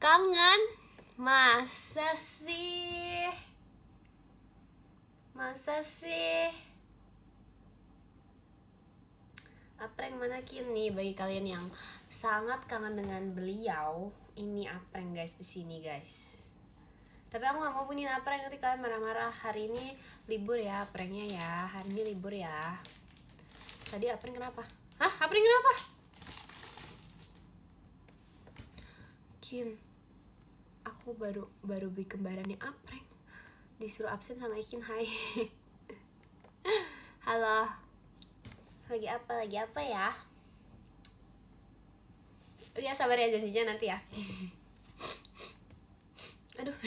kangen. Masa sih? Masa sih? Apreng mana kini bagi kalian yang sangat kangen dengan beliau. Ini Apreng guys di sini guys. Tapi aku nggak mau bunyiin Apreng nanti kalian marah-marah. Hari ini libur ya Aprengnya ya. Hari ini libur ya. Tadi Apreng kenapa? Hah? Apreng kenapa? Kin, aku baru bikin kembarannya Apreng. Disuruh absen sama Ikin. Hai. Halo. Lagi apa ya? Ya sabar ya, janjinya nanti ya. Aduh.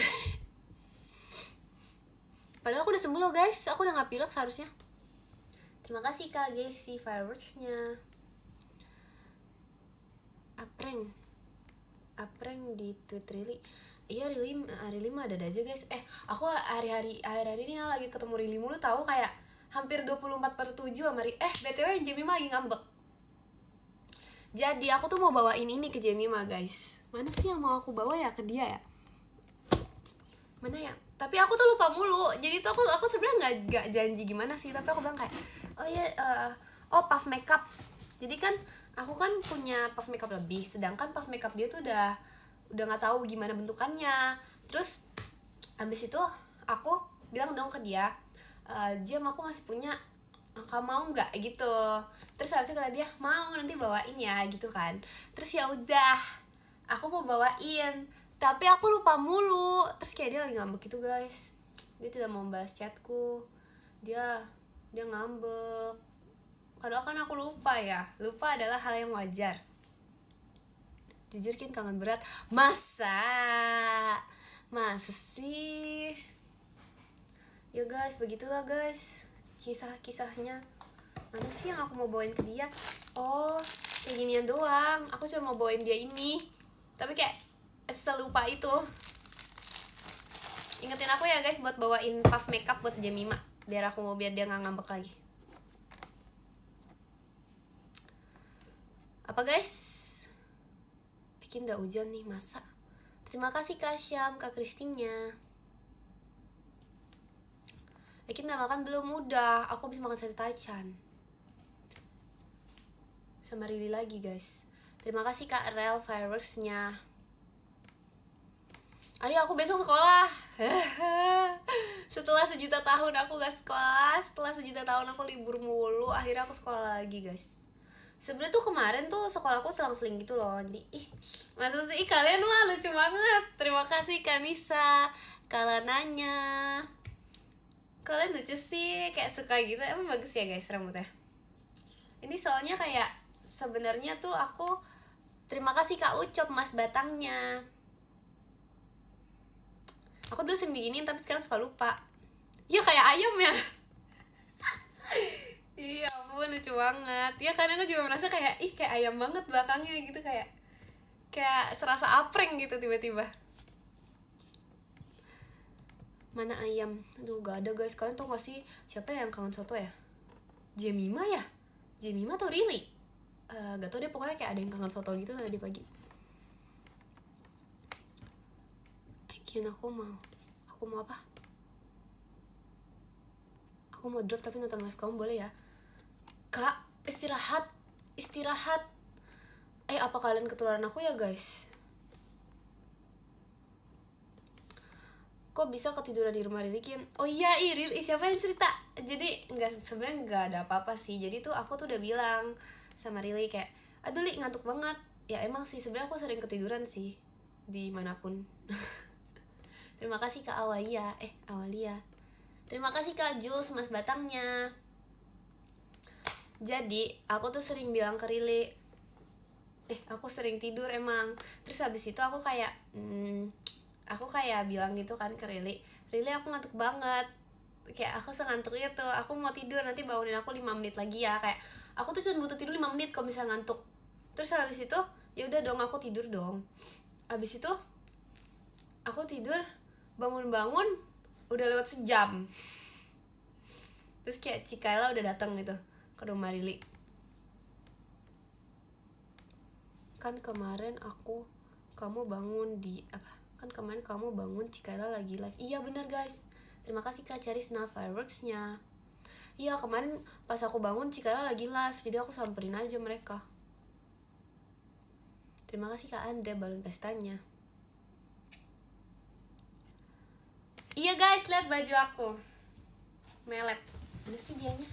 Padahal aku udah sembuh loh guys. Aku udah gak pilek seharusnya. Terima kasih Kak Gessi fireworksnya. Apreng di tweet Rili. Iya Rili mah ada aja guys. Aku hari-hari ini lagi ketemu Rili mulu tahu, kayak hampir 24/7 sama Rili. BTW Jemima lagi ngambek. Jadi aku tuh mau bawain ini ke Jemima guys. Mana sih yang mau aku bawa ya ke dia ya? Mana ya? Tapi aku tuh lupa mulu. Jadi tuh aku sebenarnya nggak janji gimana sih. Tapi aku bilang kayak, oh iya, puff makeup. Jadi kan aku kan punya puff makeup lebih. Sedangkan puff makeup dia tuh udah nggak tahu gimana bentukannya. Terus habis itu aku bilang dong ke dia, Jam aku masih punya, kamu mau nggak gitu. Terus habis itu kata dia mau, nanti bawain ya gitu kan. Terus ya udah, aku mau bawain. Tapi aku lupa mulu. Terus kayak dia lagi ngambek gitu guys. Dia tidak mau membalas chatku. Dia ngambek. Padahal kan aku lupa ya. Lupa adalah hal yang wajar. Jujur Kin kangen berat. Masa sih? Ya guys, begitulah guys kisah-kisahnya. Mana sih yang aku mau bawain ke dia? Oh, kayak ginian doang. Aku cuma mau bawain dia ini. Tapi kayak selupa itu. Ingetin aku ya guys buat bawain puff makeup buat Jemima, biar dia nggak ngambek lagi. Apa guys? Bikin udah hujan nih, masa? Terima kasih Kak Syam, Kak Kristinya. Bikin udah makan belum? Udah, aku habis makan sate taichan sama Rili lagi guys. Terima kasih Kak Rel fireworksnya. Ayo aku besok sekolah. Setelah sejuta tahun aku gak sekolah, setelah sejuta tahun aku libur mulu, akhirnya aku sekolah lagi guys. Sebenarnya tuh kemarin tuh sekolahku selang-seling gitu loh. Jadi maksud sih kalian mah lucu banget. Terima kasih Kanisa kalau nanya. Kalian lucu sih, kayak suka gitu. Emang bagus ya guys rambutnya. Ini soalnya kayak sebenarnya tuh aku terima kasih Kak Ucop mas batangnya. Aku dulu sering diginiin tapi sekarang suka lupa. Ya kayak ayam ya. Iya ampun lucu banget. Ya kadang aku juga merasa kayak kayak ayam banget belakangnya gitu, kayak serasa Apreng gitu tiba-tiba. Mana ayam? Aduh gak ada guys. Kalian tau gak sih siapa yang kangen soto ya? Jemima ya? Jemima atau Rili? Gak tau deh, pokoknya kayak ada yang kangen soto gitu tadi pagi. Aku mau apa? Aku mau drop tapi nonton live kamu boleh ya? Kak, istirahat. Apa kalian ketularan aku ya guys? Kok bisa ketiduran di rumah Rili Kin? Oh iya, Rili siapa yang cerita? Jadi sebenarnya nggak ada apa-apa sih. Jadi tuh aku tuh udah bilang sama Rili kayak, aduh Li ngantuk banget. Ya emang sih sebenarnya aku sering ketiduran sih dimanapun. Terima kasih Kak Awalia. Terima kasih Kak Jules mas batangnya. Jadi aku tuh sering bilang ke Rili, aku sering tidur emang. Terus habis itu aku kayak bilang gitu kan ke Rili aku ngantuk banget. Kayak aku sengantuk itu, aku mau tidur, nanti bangunin aku 5 menit lagi ya. Kayak aku tuh cuma butuh tidur 5 menit kalau bisa ngantuk. Terus habis itu ya udah dong aku tidur dong. Habis itu aku tidur, bangun udah lewat sejam. Terus kayak Cikaela udah datang gitu ke rumah Rili. Kan kemarin aku kamu bangun di apa? Kan kemarin kamu bangun Cikaela lagi live. Iya bener guys. Terima kasih Kak Charisna fireworksnya. Iya kemarin pas aku bangun Cikaela lagi live, jadi aku samperin aja mereka. Terima kasih Kak Andre balon pestanya. Iya guys, lihat baju aku. Melet. Mana sih dianya?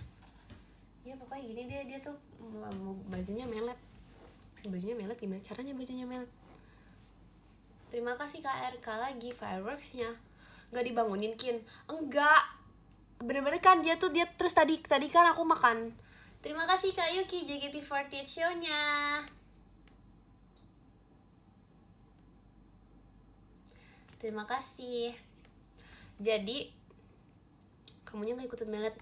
Ya pokoknya gini dia tuh bajunya melet. Bajunya melet gimana caranya bajunya melet? Terima kasih Kak RK lagi fireworksnya. Gak dibangunin Kin? Enggak. Bener-bener kan dia terus tadi kan aku makan. Terima kasih Kak Yuki JKT48 show-nya. Terima kasih. Jadi kamunya gak ikutin melet.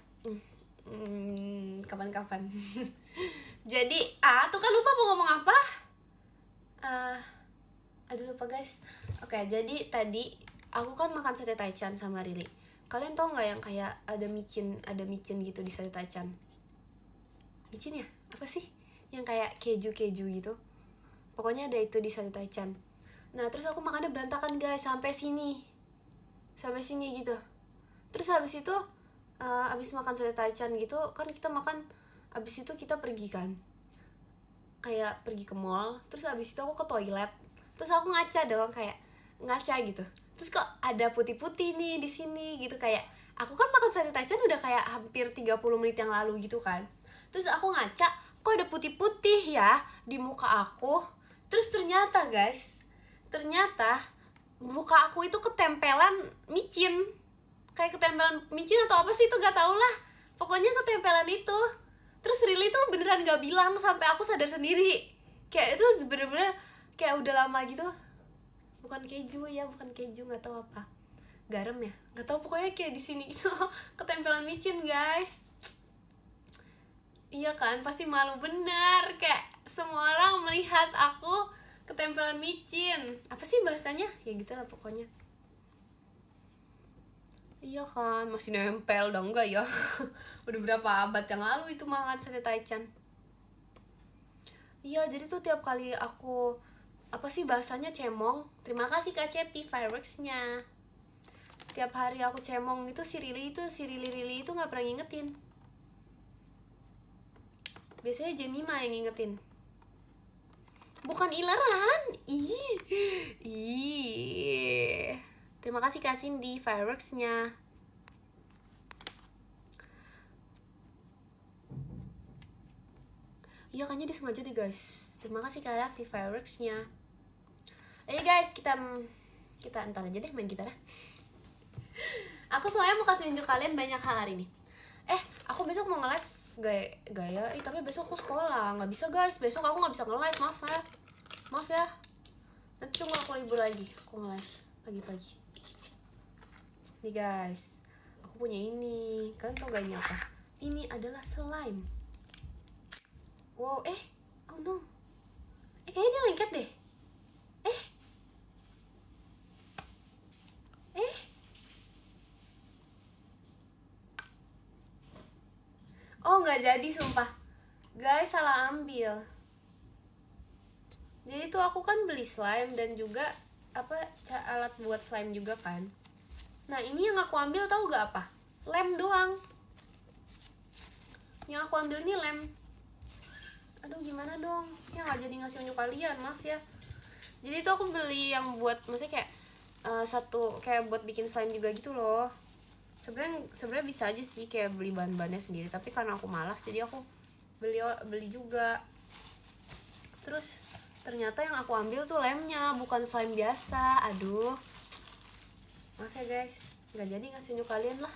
Kapan-kapan. Jadi tuh kan lupa mau ngomong apa. Aduh lupa guys. Oke, jadi tadi aku kan makan sate taichan sama Riri. Kalian tau nggak yang kayak ada micin gitu di sate taichan? Micin ya? Apa sih? Yang kayak keju gitu. Pokoknya ada itu di sate taichan. Nah terus aku makannya berantakan guys sampai sini gitu. Terus habis itu habis makan sate taichan gitu kan kita makan, habis itu kita pergi kan, kayak pergi ke mall. Terus habis itu aku ke toilet. Terus aku ngaca gitu. Terus kok ada putih-putih nih di sini gitu, kayak aku kan makan sate taichan udah kayak hampir 30 menit yang lalu gitu kan. Terus aku ngaca, kok ada putih-putih ya di muka aku. Terus ternyata guys, muka aku itu ketempelan micin. Kayak ketempelan micin atau apa sih itu gak tau lah. Pokoknya ketempelan itu. Terus Rili tuh beneran gak bilang sampai aku sadar sendiri. Kayak itu bener-bener kayak udah lama gitu. Bukan keju, nggak tahu apa, garam ya, nggak tahu, pokoknya kayak di sini itu ketempelan micin guys. Iya kan, pasti malu bener, kayak semua orang melihat aku ketempelan micin. Apa sih bahasanya? Ya gitu lah pokoknya. Iya kan, masih nempel dong enggak ya? Udah berapa abad yang lalu itu makan sate taichan. Iya, jadi tuh tiap kali aku apa sih bahasanya cemong. Terima kasih Kak Cepi fireworksnya. Tiap hari aku cemong itu si Rili itu nggak pernah ngingetin. Biasanya Jemima yang ngingetin. Bukan Ilaran. Ih. Terima kasih Kak Cindy fireworksnya. Iya kan, jadi sengaja deh guys. Terima kasih Kak Raffi fireworksnya. Ayo guys, kita ntar aja deh main gitar. Aku soalnya mau kasih unjuk kalian banyak hal hari ini. Aku besok mau nge-live gaya. Tapi besok aku sekolah, nggak bisa guys. Besok aku nggak bisa nge-live, maaf ya. Nanti tunggu aku libur lagi, aku nge-live pagi-pagi. Nih guys, aku punya ini. Kalian tau gak ini apa? Ini adalah slime. Wow, oh no. Kayaknya dia lengket deh. Oh nggak jadi sumpah. Guys, salah ambil. Jadi tuh aku kan beli slime dan juga alat buat slime juga kan. Nah ini yang aku ambil tahu gak apa? Lem doang. Yang aku ambil ini lem. Aduh gimana dong? Ya nggak jadi ngasih unjuk kalian, maaf ya. Jadi tuh aku beli yang buat, maksudnya kayak satu kayak buat bikin slime juga gitu loh. Sebenarnya bisa aja sih kayak beli bahan-bahannya sendiri, tapi karena aku malas jadi aku beli juga. Terus ternyata yang aku ambil tuh lemnya, bukan slime biasa. Aduh, maaf ya guys, nggak jadi ngasih unjuk kalian lah.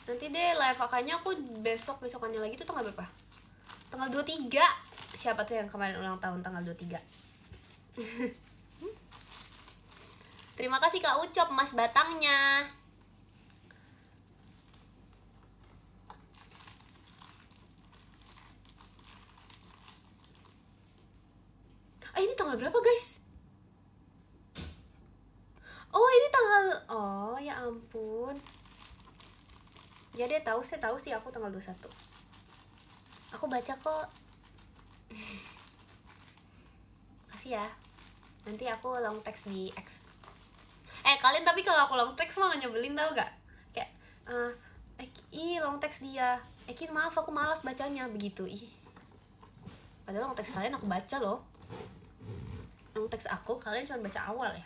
Nanti deh live akanya aku besokannya lagi tuh tanggal berapa? Tanggal 23. Siapa tuh yang kemarin ulang tahun tanggal 23? Terima kasih Kak Ucop mas batangnya. Ini tanggal berapa guys? Oh ini tanggal, oh ya ampun. Ya deh, saya tahu sih aku tanggal 21. Aku baca kok. Kasih ya. Nanti aku long text di X. Kalian tapi kalau aku long text mah nyebelin tau gak? Kayak long text dia. Kin maaf aku malas bacanya begitu. Padahal long text kalian aku baca loh. Long text aku kalian cuma baca awal ya.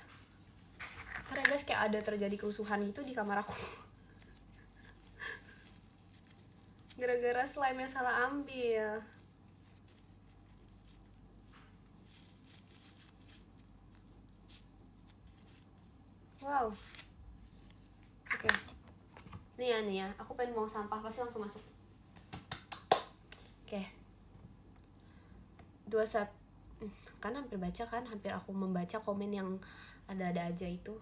Karena guys kayak ada terjadi kerusuhan gitu di kamar aku. Gara-gara slime yang salah ambil. Wow. Oke. Nih ya, aku pengen buang sampah, pasti langsung masuk. Oke. 21. Kan hampir baca kan, hampir aku membaca komen yang ada-ada aja itu.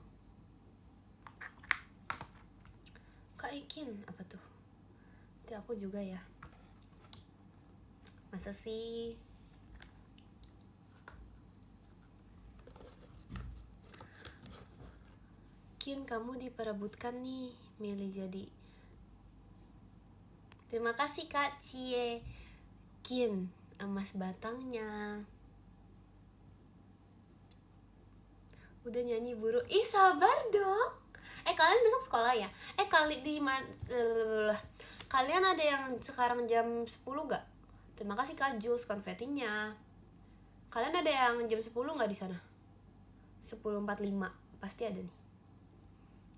Kak Ikin, apa tuh? Itu aku juga ya. Masa sih? Kin, kamu diperebutkan nih, milih jadi. Terima kasih Kak Cie. Kin, emas batangnya. Udah nyanyi buru. Ih, sabar dong. Kalian besok sekolah ya? Kalian ada yang sekarang jam 10 gak? Terima kasih Kak Jules konfetinya. Kalian ada yang jam 10 gak di sana? 10.45 pasti ada nih.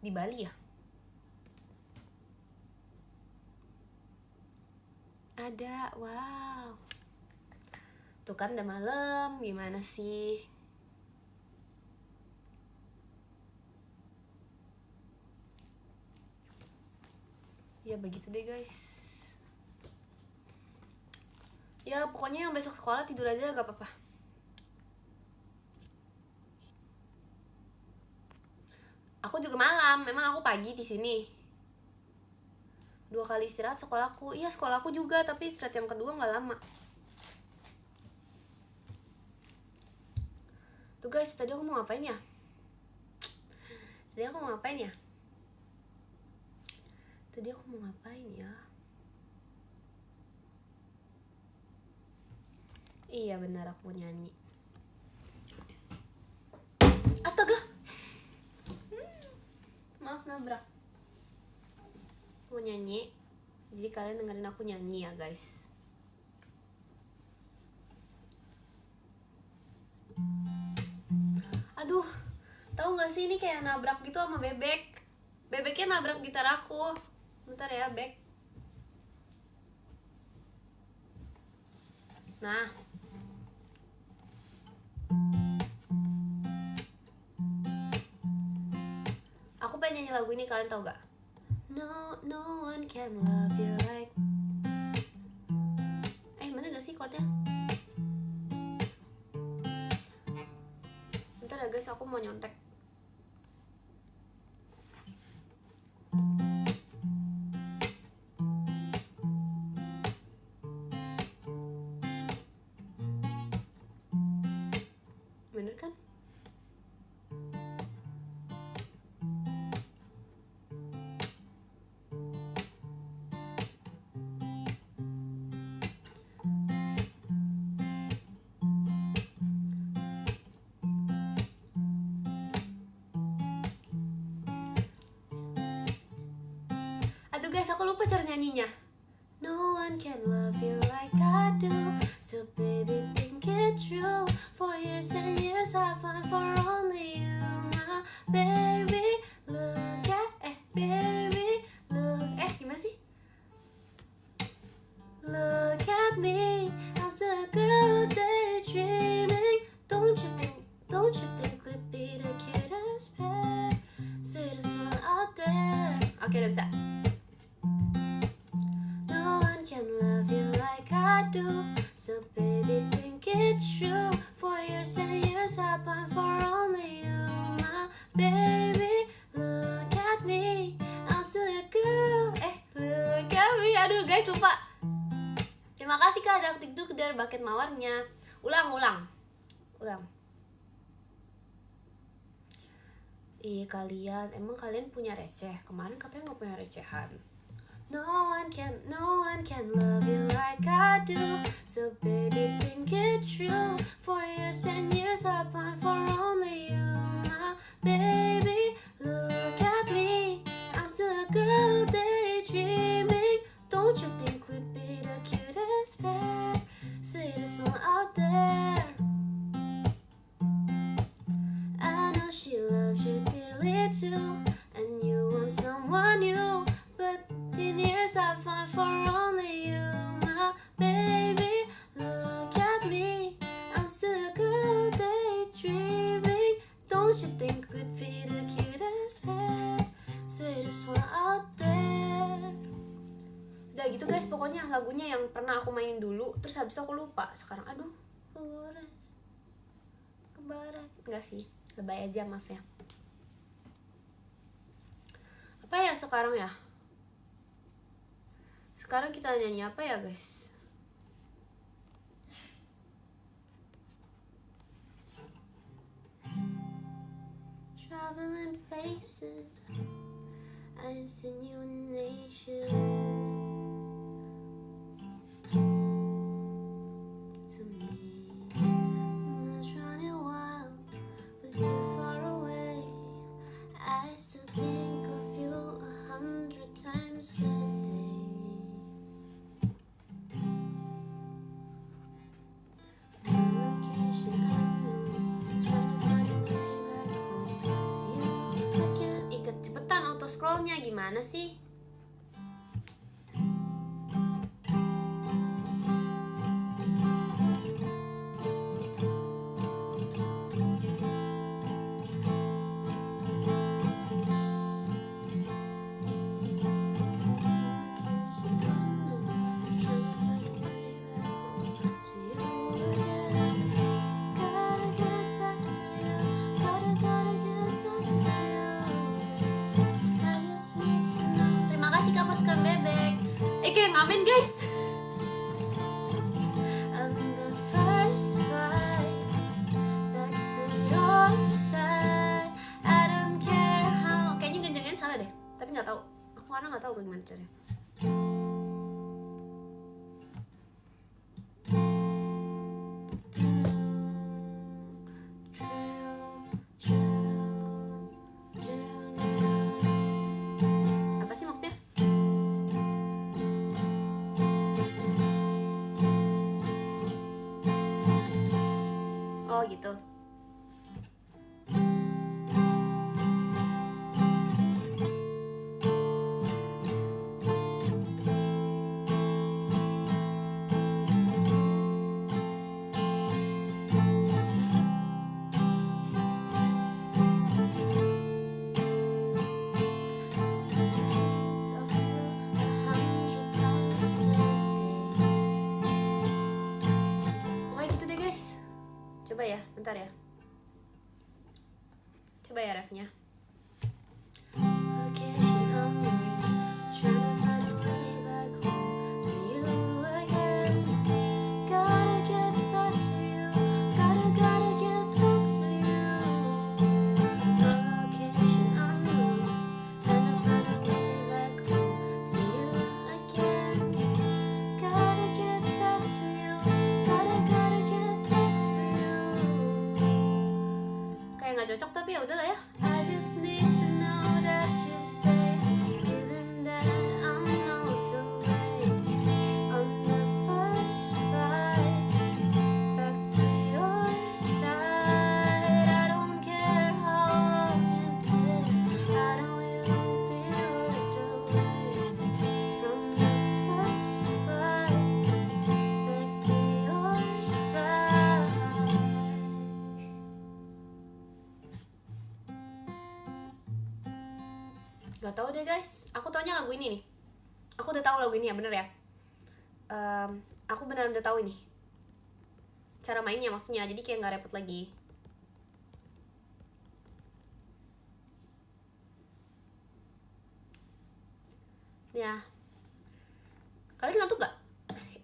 Di Bali ya? Ada, wow. Tuh kan udah malam, gimana sih? Ya begitu deh guys. Ya pokoknya yang besok sekolah tidur aja gak apa-apa. Aku juga malam, memang aku pagi di sini. 2 kali istirahat sekolahku. Iya sekolahku juga, tapi istirahat yang kedua nggak lama. Tuh guys, tadi aku mau ngapain ya? Tadi aku mau ngapain ya? Iya benar, aku mau nyanyi. Astaga. Maaf nabrak. Mau nyanyi, jadi kalian dengerin aku nyanyi ya guys. Aduh, tahu nggak sih ini kayak nabrak gitu sama bebek. Bebeknya nabrak gitar aku. Bentar ya, Bek. Nah. Aku pengen nyanyi lagu ini, kalian tau gak? No one can love you like. Bener gak sih chordnya? Bentar ya guys, aku mau nyontek. Bener kan? Aduh guys, aku lupa cara nyanyinya. No one can love you like I do, so baby think it through. For years and years I've fought for only you, my baby. Look at, baby, look, gimana sih? Look at me, I'm still a girl daydreaming. Don't you think we'd be the cutest pair, sweetest one out there? Oke, udah bisa. So baby think it through. For years and years I've been for only you, my baby. Look at me, I'm still a girl. Look at me. Aduh guys, lupa. Terima kasih Kak Dak Tikduk dari Bucket Mawarnya. Ulang. Kalian, emang kalian punya receh? Kemarin katanya nggak punya recehan. No one can love you like I do, so baby think it through. For years and years years I pine for only you, my baby. Look at me, I'm still a girl daydreaming. Don't you think we'd be the cutest pair, sweetest one out there? I know she loves you dearly too, and you want someone new. But in years I find for only you, my baby. Look at me, I'm still a girl daydreaming. Don't you think we'd be the cutest pair, sweetest one out there? Udah gitu guys, pokoknya lagunya yang pernah aku mainin dulu, terus habis itu aku lupa. Sekarang aduh, Flores ke barat. Enggak sih, lebay aja, maaf ya. Apa ya sekarang ya? Sekarang kita nyanyi apa ya guys? Traveling places, I seen you in Asia. To me, I'm not running wild with you far away. I still think of you 100 times a day. Location unknown, trying to find a way back home to you. I can't ikat cepetan auto scrollnya gimana sih? Amin guys. And the first flight back to your side, I don't care how. Kayaknya genjengnya salah deh, tapi nggak tahu. Aku karena nggak tahu gimana caranya. Apa sih maksudnya? Oh gitu. Coba ya, bentar ya. Coba ya refnya. Cocok tapi ya udahlah ya. I just need to know that you say, given that I'm also waiting on the first flight back to your side. I don't care how long it takes, I know you'll be worth away from the first flight back to your side. Gak tau deh guys, aku taunya lagu ini nih. Aku udah tahu lagu ini ya, bener ya. Aku beneran udah tahu ini cara mainnya maksudnya, jadi kayak nggak repot lagi. Ya, kalian ngantuk gak?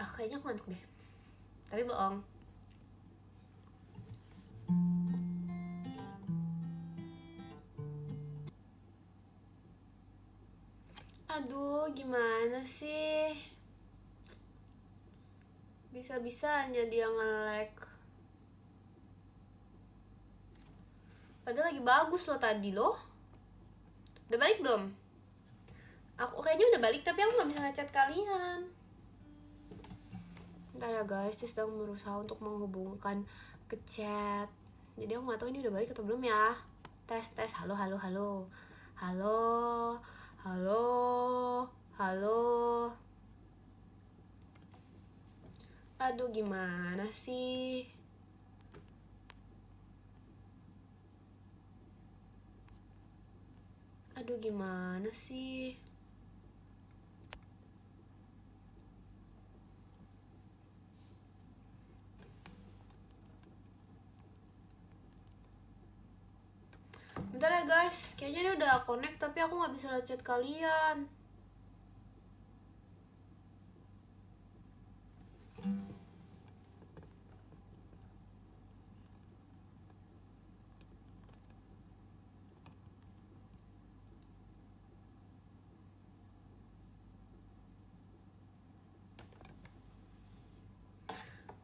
Kayaknya aku ngantuk deh, tapi bohong. Aduh, gimana sih? Bisa-bisanya dia nge-lag. Padahal lagi bagus loh tadi loh. Udah balik belum? Aku kayaknya udah balik tapi aku gak bisa ngechat kalian. Bentar ya guys, dia sedang berusaha untuk menghubungkan ke chat. Jadi aku gak tahu ini udah balik atau belum ya. Tes. Halo. Aduh gimana sih? Bentar ya guys, kayaknya dia udah connect tapi aku gak bisa lihat chat kalian.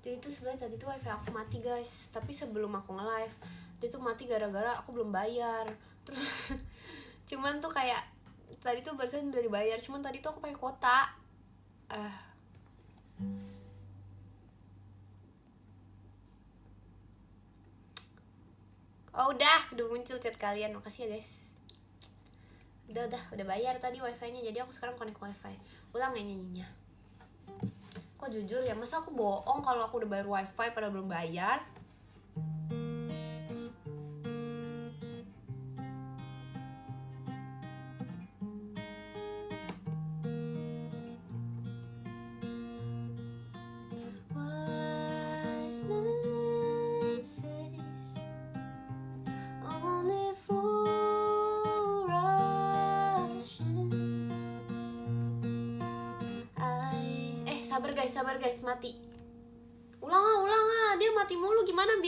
Jadi itu sebenarnya tadi tuh wifi aku mati guys, tapi sebelum aku nge-live dia tuh mati gara-gara aku belum bayar. Terus cuman tuh kayak tadi tuh barusan udah dibayar, cuman tadi tuh aku pakai kuota. Oh udah muncul chat kalian, makasih ya guys. Udah bayar tadi wifi-nya, jadi aku sekarang connect wifi. Ulang ya nyanyinya. Kok jujur ya, masa aku bohong kalau aku udah bayar wifi padahal belum bayar? Sabar guys, mati. Ulang ah, dia mati mulu. Gimana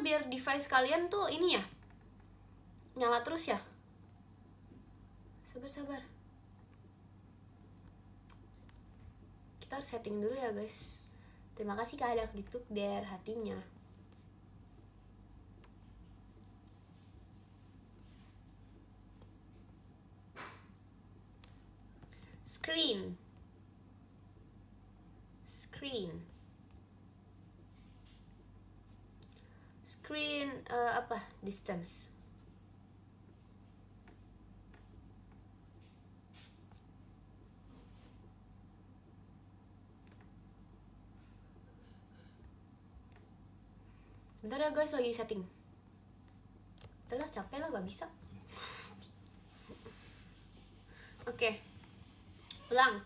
biar device kalian tuh ini ya nyala terus ya. Sabar. Kita harus setting dulu ya guys. Terima kasih Kak Adak Diktuk der hatinya. Screen apa? Distance. Bentar ya guys, lagi setting. Udah capek lah, gak bisa. Oke. Ulang.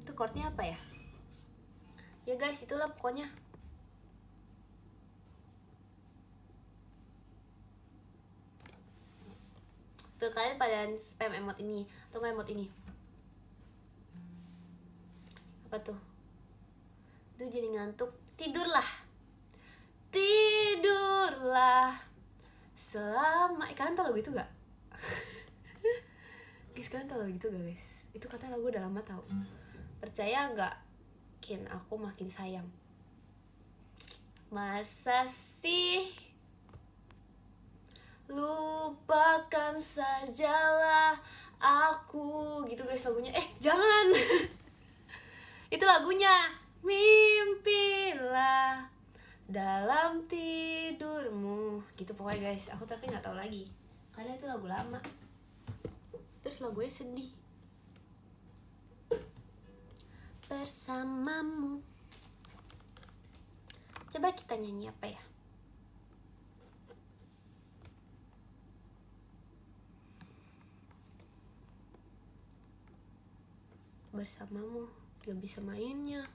Itu chordnya apa ya? Ya guys, itulah pokoknya. Tuh kalian pada spam emot ini atau nggak emot ini? Apa tuh? Tuh jadi ngantuk. Tidurlah selama kalian tau lagu itu gak? Guys, kalian tau lagu itu gak guys? Itu katanya lagu udah lama tau. Percaya gak? Makin aku makin sayang. Masa sih? Lupakan sajalah aku. Gitu guys lagunya. Jangan. Itu lagunya. Mimpilah dalam tidurmu. Gitu pokoknya guys. Aku tapi nggak tahu lagi. Karena itu lagu lama. Terus lagunya sedih. Bersamamu. Coba kita nyanyi apa ya? Bersamamu. Gak bisa mainnya.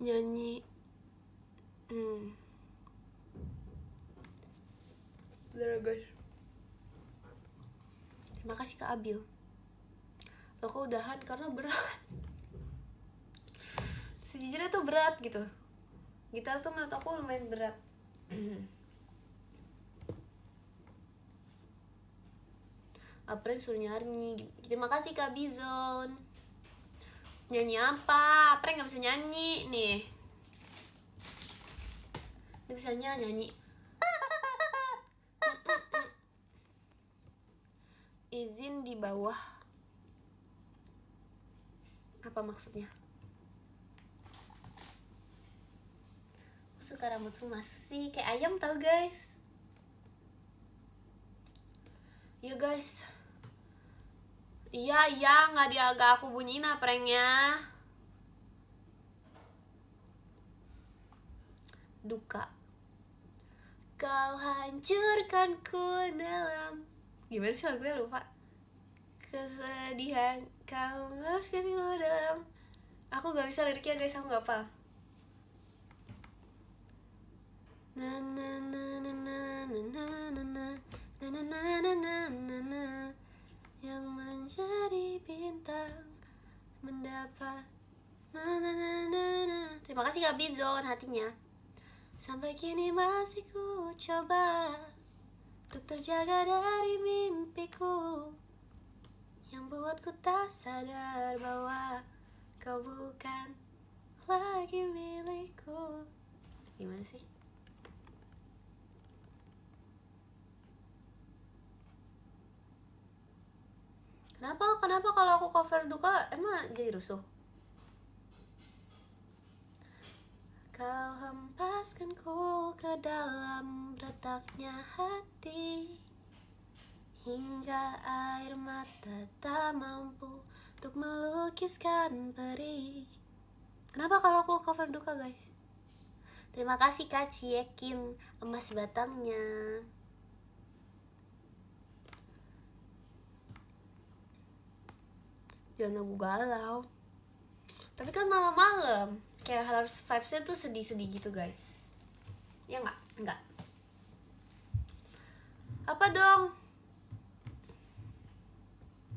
Nyanyi. Bentar guys. Terima kasih Kak Abil. Lo kok udahan karena berat. Sejujurnya tuh berat gitu. Gitar tuh menurut aku lumayan berat. Apren suruh nyanyi. Terima kasih Kak Bizon. Nyanyi apa? Apren gak bisa nyanyi nih. Dia bisa nyanyi. Izin di bawah. Apa maksudnya? Aku suka rambutku masih kayak ayam tau guys. Yuk guys. Iya gak aku bunyiin pranknya. Duka. Kau hancurkanku dalam. Gimana sih lagunya lupa. Kesedihan kau masukkanku dalam. Aku gak bisa liriknya guys, aku gak hafal. Na na na na na na na na na na na na na. Yang menjadi bintang mendapat na na na na na. Terima kasih Kak Bizon hatinya. Sampai kini masih ku coba untuk terjaga dari mimpiku yang buatku tak sadar bahwa kau bukan lagi milikku. Gimana sih? Kenapa kalau aku cover duka emang jadi rusuh? Kau hempaskanku ke dalam retaknya hati hingga air mata tak mampu untuk melukiskan perih. Kenapa kalau aku cover duka guys? Terima kasih Kak Ciekin emas batangnya. Jangan lagu galau. Tapi kan malam-malam kayak harus vibes-nya tuh sedih-sedih gitu guys. Ya nggak? Enggak. Apa dong?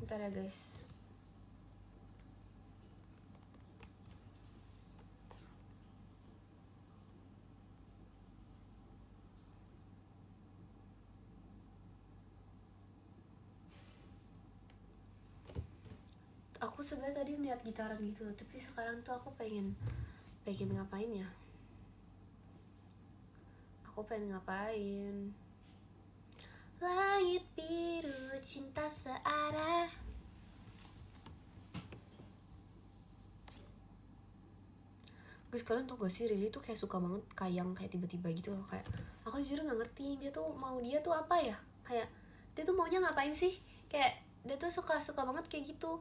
Bentar ya guys. Aku sebenarnya tadi lihat gitaran gitu, tapi sekarang tuh aku pengen ngapain ya? Aku pengen ngapain? Langit biru cinta searah. Guys, kalian tau gak sih Rili tuh kayak suka banget kayang kayak tiba-tiba gitu loh. Kayak aku jujur gak ngerti dia tuh apa ya. Kayak dia tuh maunya ngapain sih. Kayak dia tuh suka banget kayak gitu.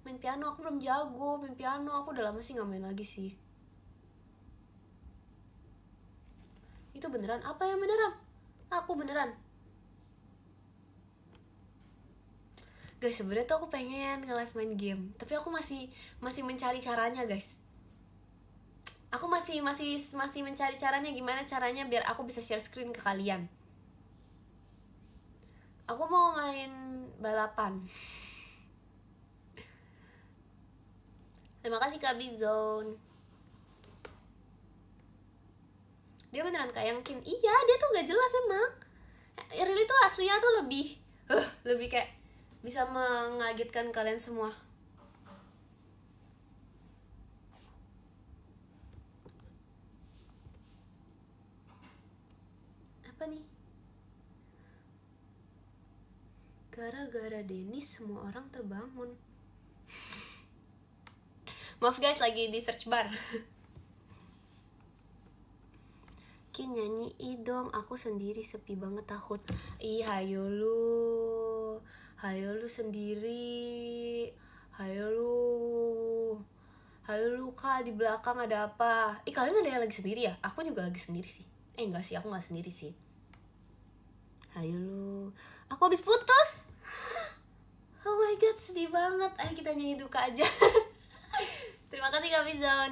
Main piano, aku belum jago main piano. Aku udah lama sih gak main lagi sih. Itu beneran? Apa yang beneran? Aku beneran. Guys, sebenarnya tuh aku pengen nge-live main game, tapi aku masih mencari caranya guys. Aku masih mencari caranya, gimana caranya biar aku bisa share screen ke kalian. Aku mau main balapan. Terima kasih Kak Bizon. Dia beneran kayak Kin. Iya, dia tuh gak jelas emang. Really tuh aslinya tuh lebih kayak bisa mengagetkan kalian semua. Apa nih? Gara-gara Dennis semua orang terbangun. Maaf guys, lagi di search bar. Ki nyanyi dong, aku sendiri sepi banget takut. Ih hayo lu sendiri. Hayo lu kak, di belakang ada apa? Ih kalian ada yang lagi sendiri ya? Aku juga lagi sendiri sih. Enggak sih, aku gak sendiri sih. Hayo lu, aku habis putus. Oh my god, sedih banget. Ayo kita nyanyi duka aja. Terima kasih Kak Bizon.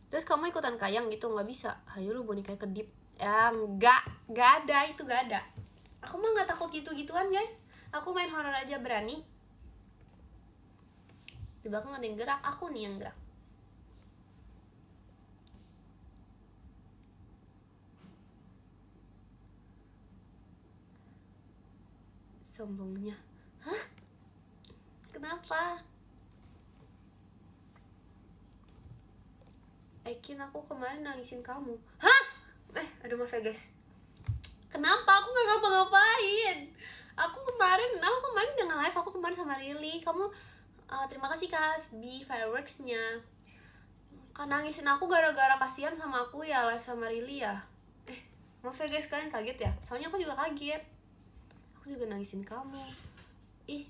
Terus kamu ikutan kayang gitu? Nggak bisa. Hayo lu boneka kedip. Ya nggak ada, itu nggak ada. Aku mah nggak takut gitu-gituan guys. Aku main horor aja berani. Di belakang ada yang gerak, aku nih yang gerak. Sombongnya. Hah? Kenapa? Ekin, aku kemarin nangisin kamu. Hah? Aduh maaf ya guys. Kenapa? Aku gak ngapa-ngapain. Aku kemarin dengan live, aku kemarin sama Rili. Kamu terima kasih Kak B fireworksnya. Kan nangisin aku gara-gara kasihan sama aku ya, live sama Rili ya. Maaf ya guys, kalian kaget ya? Soalnya aku juga kaget. Aku juga nangisin kamu. Ih,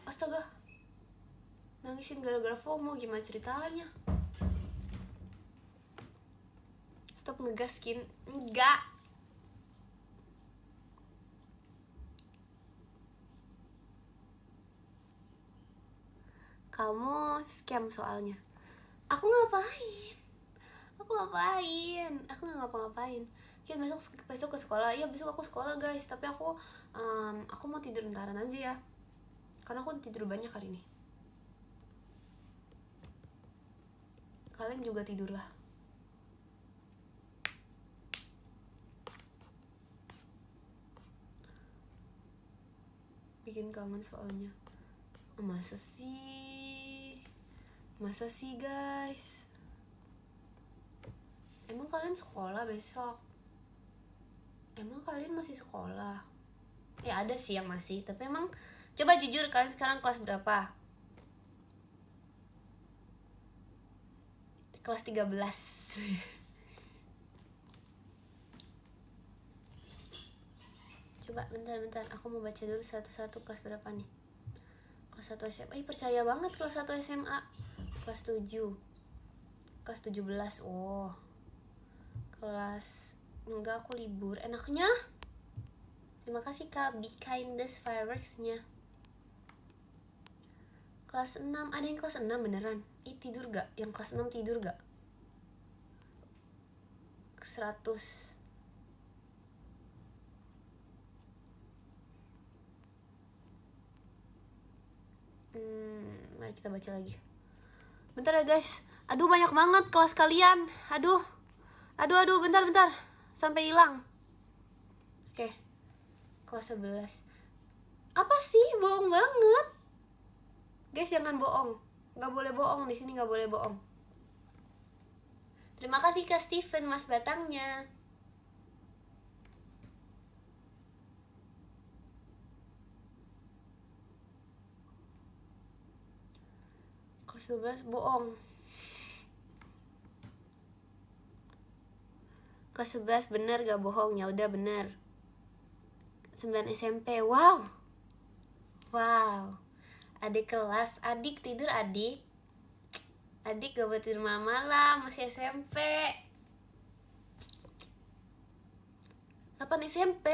astaga, nangisin gara-gara FOMO, gimana ceritanya? Stop ngegaskin. Enggak. Kamu scam soalnya. Aku ngapain? Aku gak ngapa-ngapain. Kan besok ke sekolah. Iya besok aku sekolah guys. Tapi aku mau tidur bentaran aja ya. Karena aku udah tidur banyak hari ini. Kalian juga tidurlah. Bikin kangen soalnya. Masa sih guys? Emang kalian sekolah besok? Emang kalian masih sekolah? Ya ada sih yang masih. Tapi emang coba jujur, kalian sekarang kelas berapa? Kelas 13. Coba bentar, aku mau baca dulu satu-satu. Kelas berapa nih? Kelas 1 SMA. Percaya banget kelas 1 SMA. Kelas 7. Kelas 17. Oh. Kelas enggak, aku libur. Enaknya. Terima kasih Kak Be Kindness fireworksnya. Kelas 6. Ada yang kelas 6 beneran? Tidur gak? Yang kelas 6 tidur gak? 100. Mari kita baca lagi. Bentar ya guys. Aduh banyak banget kelas kalian. Aduh, bentar. Sampai hilang. Oke. Kelas 11. Apa sih? Bohong banget. Guys jangan bohong. Gak boleh bohong, di sini gak boleh bohong. Terima kasih Kak Steven Mas Batangnya. Kelas 12 bohong. Kelas 11 bener gak bohong? Ya udah bener. 9 SMP. Wow. Adik kelas. Adik tidur adik. Adik gak boleh tidur malam, masih SMP. 8 SMP.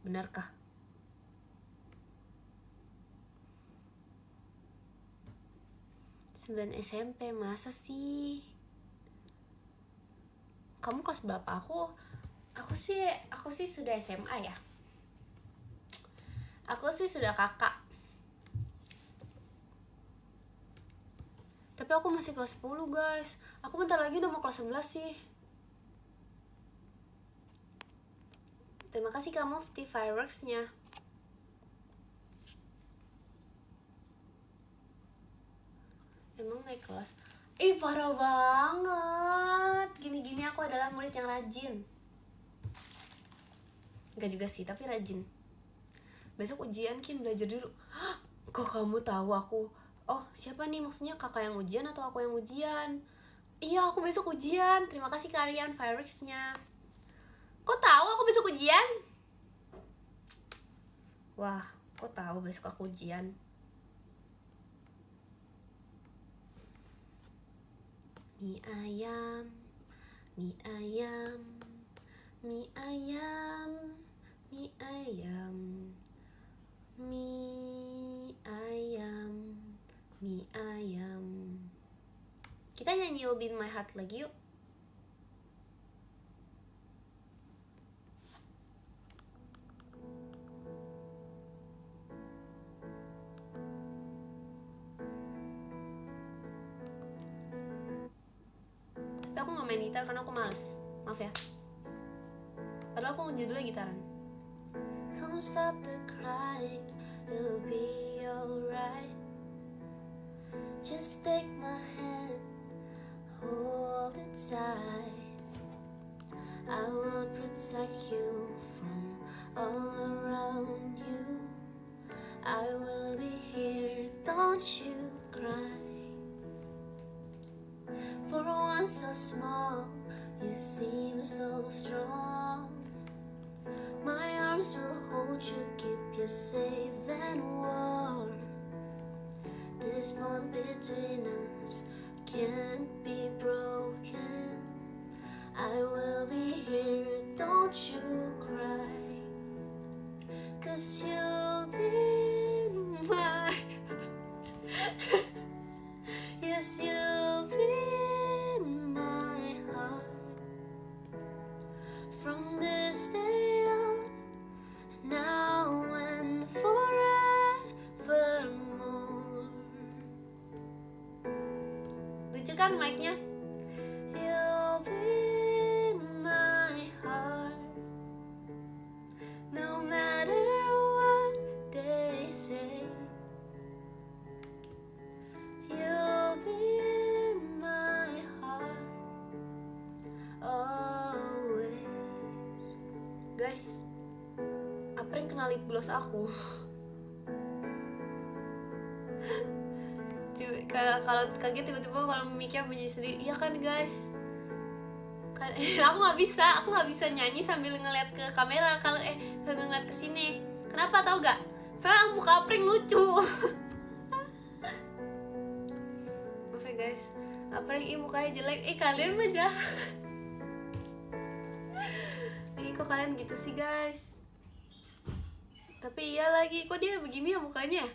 Benarkah? SMP, masa sih? Kamu kelas berapa? Aku sih sudah SMA ya. Aku sih sudah kakak. Tapi aku masih kelas 10 guys. Aku bentar lagi udah mau kelas 11 sih. Terima kasih Kak Mufti fireworksnya. Emang naik kelas? Parah banget. Gini-gini aku adalah murid yang rajin. Enggak juga sih, tapi rajin. Besok ujian Kin, belajar dulu. Hah, kok kamu tahu aku? Oh, siapa nih, maksudnya kakak yang ujian atau aku yang ujian? Iya, aku besok ujian. Terima kasih kalian Fireworks-nya. Kok tahu aku besok ujian? Wah, kok tahu besok aku ujian? Mie ayam, mie ayam, mie ayam, mie ayam, mie ayam, mie ayam. Kita nyanyi You'll Be in My Heart lagi yuk. Tapi aku gak main gitar karena aku males. Maaf ya. Padahal aku judulnya gitaran. Come stop the crying, it'll be alright. Just take my hand, hold it tight. I will protect you from all around you. I will be here, don't you cry. For one so small, you seem so strong. My arms will hold you, keep you safe and warm. This bond between us can't be broken. I will be here, don't you cry. 'Cause you'll be in my yes, you'll be in my heart. From this day on, now and forevermore. Lucu kan mic-nya? You'll be in my heart, no matter what they say. You'll be in my heart always. Guys, Apreng kenal lip gloss aku. Kalau kaget tiba-tiba kalau mic-nya bunyi sendiri. Iya kan guys? Aku nggak bisa nyanyi sambil ngeliat ke kamera. Kalau sambil ngeliat ke sini. Kenapa tau gak? Soalnya muka Apreng lucu. Maaf ya guys, Apreng mukanya jelek. Kalian mah jahat. Kok kalian gitu sih guys? Tapi iya lagi, kok dia begini ya mukanya?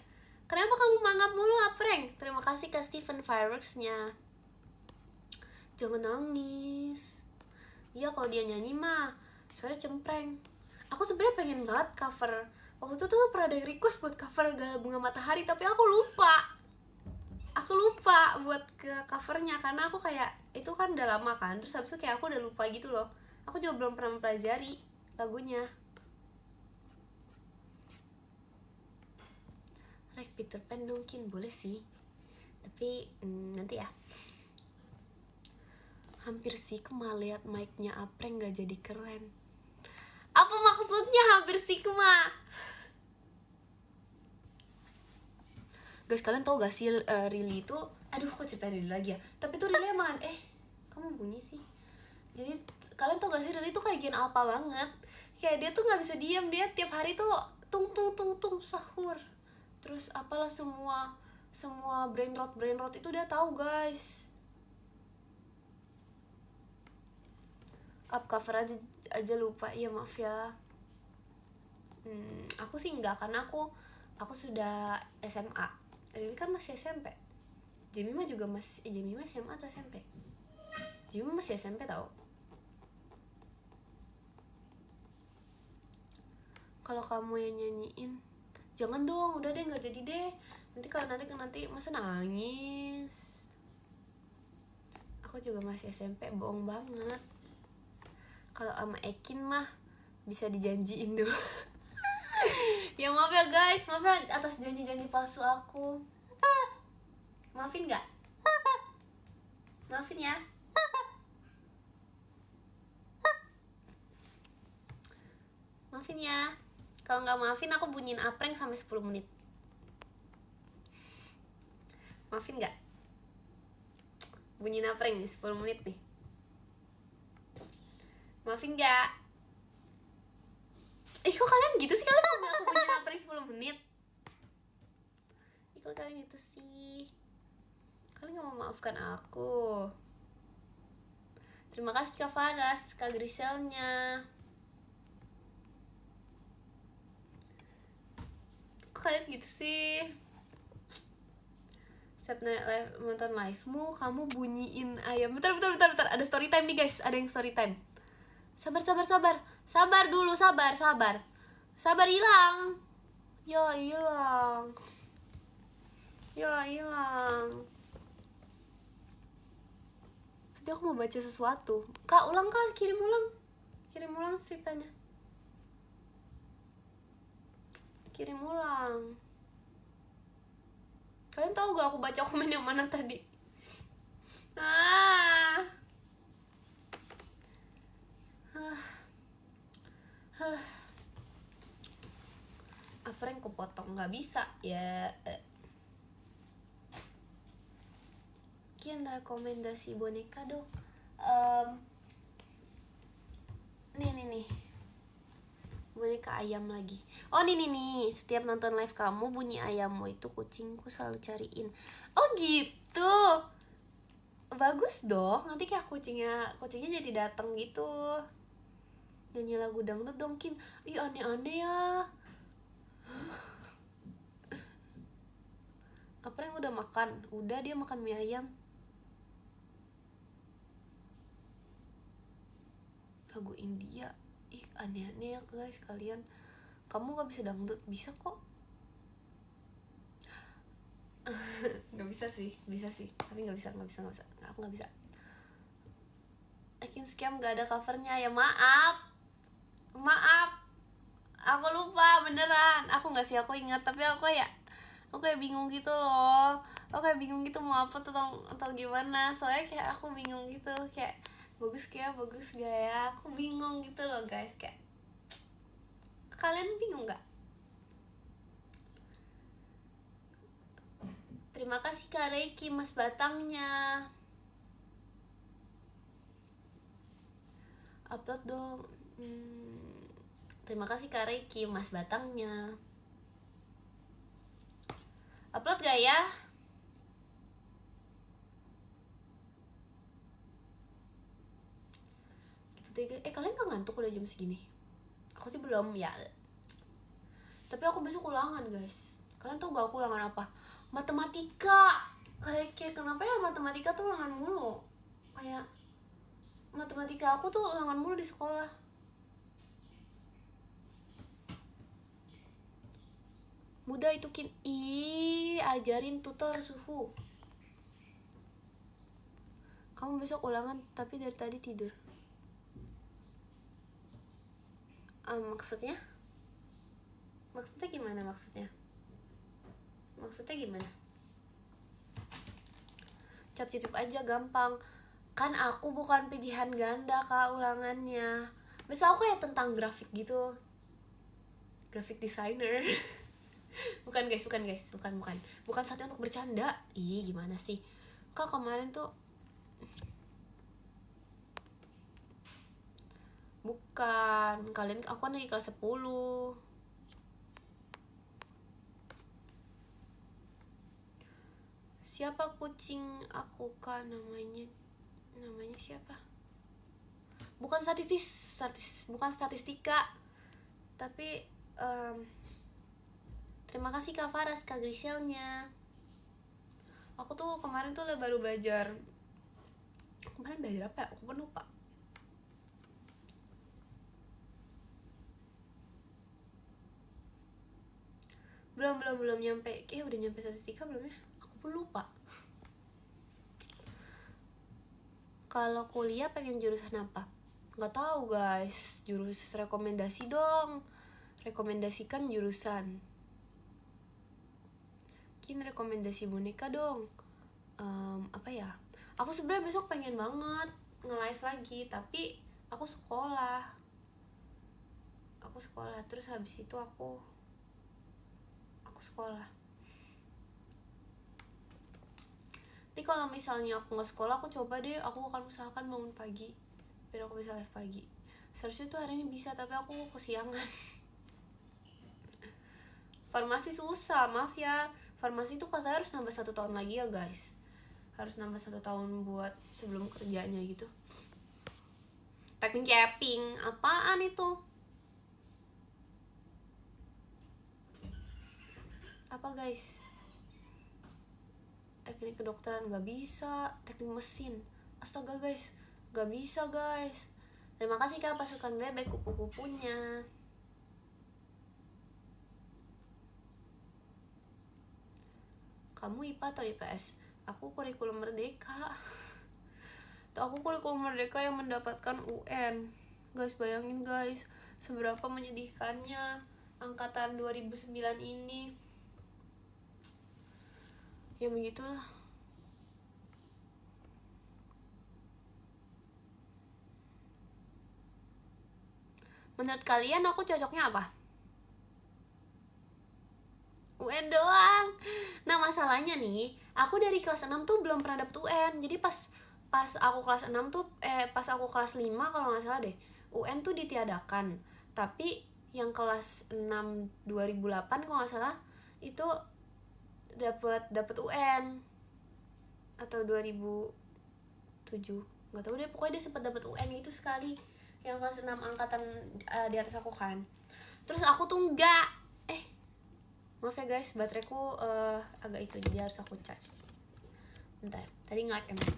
Kenapa kamu mangap mulu Apreng? Terima kasih ke Stephen Fireworks-nya. Jangan nangis. Iya kalau dia nyanyi mah suara cempreng. Aku sebenarnya pengen banget cover. Waktu itu tuh pernah ada request buat cover Gala Bunga Matahari, tapi aku lupa buat ke covernya karena aku kayak itu kan udah lama kan. Terus habis itu kayak aku udah lupa gitu loh. Aku juga belum pernah mempelajari lagunya. Like Peter Pan mungkin boleh sih, tapi nanti ya. Hampir sigma lihat mic-nya Apreng gak jadi keren. Apa maksudnya hampir sigma? Guys, kalian tau gak sih Rili itu, aduh kok cerita Rili lagi ya. Tapi tuh Rili emang kamu bunyi sih. Jadi kalian tau gak sih Rili tuh kayak gen alpha banget. Kayak dia tuh gak bisa diam, dia tiap hari tuh tung sahur. Terus apalah semua brain rot itu dia tahu guys. Up cover aja lupa, ya maaf ya. Aku sih enggak karena aku sudah SMA. Rili kan masih SMP. Jemima juga masih Jemima SMA atau SMP? Jemima masih SMP tau. Kalau kamu yang nyanyiin, jangan dong, udah deh, nggak jadi deh. Nanti kalau nanti masa nangis. Aku juga masih SMP, bohong banget. Kalau sama Ekin mah bisa dijanjiin dulu. Ya maaf ya guys, maaf ya atas janji-janji palsu aku. Maafin nggak? Maafin ya. Maafin ya. Kalau nggak maafin aku bunyiin aprank sampai 10 menit. Maafin nggak? Bunyiin aprank nih 10 menit nih. Maafin nggak? Kok kalian gitu sih? Kalian mau aku bunyiin aprank 10 menit? Kok kalian gitu sih? Kalian nggak mau maafkan aku. Terima kasih Kak Faras, Kak Griselnya. Kok kalian gitu sih? Setiap nonton live-mu, kamu bunyiin ayam. Bentar. Ada story time nih guys, ada yang story time. Sabar. Sabar dulu, sabar. Sabar hilang. Ya hilang. Tadi aku mau baca sesuatu. Kak, ulang Kak, kirim ulang ceritanya. Kirim ulang. Kalian tahu gak aku baca komen yang mana tadi? Apa yang aku potong? Gak bisa ya. Kian rekomendasi boneka dong. Nih boneka ayam lagi. Oh nih, setiap nonton live kamu bunyi ayammu itu kucingku selalu cariin. Oh gitu, bagus dong. Nanti kayak kucingnya jadi datang gitu, nyanyi lagu dangdut dong Kin. Ih aneh-aneh ya. Apa yang udah makan? Udah, dia makan mie ayam. Lagu India. Ih aneh-aneh ya guys kalian. Kamu gak bisa dangdut? Bisa kok. Gak bisa sih. Tapi gak bisa. Aku gak bisa. Akin Scam gak ada covernya ya, maaf. Aku lupa beneran. Aku ingat. Tapi aku kayak bingung gitu loh. Aku kayak bingung gitu mau apa atau gimana. Soalnya kayak aku bingung gitu. Kayak bagus gak ya. Aku bingung gitu loh guys. Kayak kalian bingung gak? Terima kasih Kak Reiki, Mas Batangnya. Upload dong. Terima kasih Kak Reiki, Mas Batangnya. Upload gak ya? Gitu deh guys. Kalian gak ngantuk udah jam segini? Aku sih belum ya. Tapi aku besok ulangan guys. Kalian tau gak aku ulangan apa? Matematika. Kayak kenapa ya matematika tuh ulangan mulu? Kayak matematika aku tuh ulangan mulu di sekolah. Mudah itu Kin. Ajarin tutor suhu. Kamu besok ulangan tapi dari tadi tidur. Maksudnya gimana maksudnya? Cap-cipip aja gampang. Kan aku bukan pilihan ganda Kak ulangannya. Besok aku ya tentang grafik gitu. Graphic designer. Bukan guys. Bukan saatnya untuk bercanda. Gimana sih? Kak kemarin tuh bukan. Aku kan lagi kelas 10. Siapa kucing aku Kak namanya siapa? Bukan statistika. Tapi terima kasih Kak Faras, Kak Griselnya. Aku tuh kemarin tuh baru belajar. Kemarin belajar apa ya? Aku pun lupa. Belum nyampe. Udah nyampe statistika belum ya? Aku pun lupa. Kalau kuliah pengen jurusan apa? Nggak tahu guys. Jurusan rekomendasi dong. Rekomendasikan jurusan. Kin rekomendasi boneka dong. Apa ya? Aku sebenarnya besok pengen banget nge-live lagi, tapi aku sekolah. aku sekolah, terus habis itu aku sekolah. Nanti kalau misalnya aku nggak sekolah, aku coba deh, aku akan usahakan bangun pagi biar aku bisa live pagi. Seharusnya tuh hari ini bisa, tapi aku kesiangan. Farmasi susah, maaf ya. Farmasi tuh katanya harus nambah 1 tahun lagi ya guys, harus nambah 1 tahun buat sebelum kerjanya gitu. Teknik capping, apaan itu? Apa guys? Teknik kedokteran gak bisa, teknik mesin, astaga guys, gak bisa guys. Terima kasih kak pasukan bebek kupu-kupunya. Kamu IPA atau IPS? Aku kurikulum merdeka. Tuh, aku kurikulum merdeka yang mendapatkan UN. Guys, bayangin guys, seberapa menyedihkannya angkatan 2009 ini. Ya begitulah. Menurut kalian aku cocoknya apa? UN doang. Nah masalahnya nih, aku dari kelas 6 tuh belum pernah dapet UN. Jadi pas aku kelas 6 tuh pas aku kelas 5 kalau nggak salah deh, UN tuh ditiadakan. Tapi yang kelas 6 2008 kalau nggak salah itu dapet UN, atau 2007 nggak tahu deh, pokoknya dia sempat dapet UN itu sekali, yang kelas 6 angkatan di atas aku kan. Terus aku tuh enggak, maaf ya guys, bateraiku agak itu, jadi harus aku charge bentar, tadi nge-lag emang.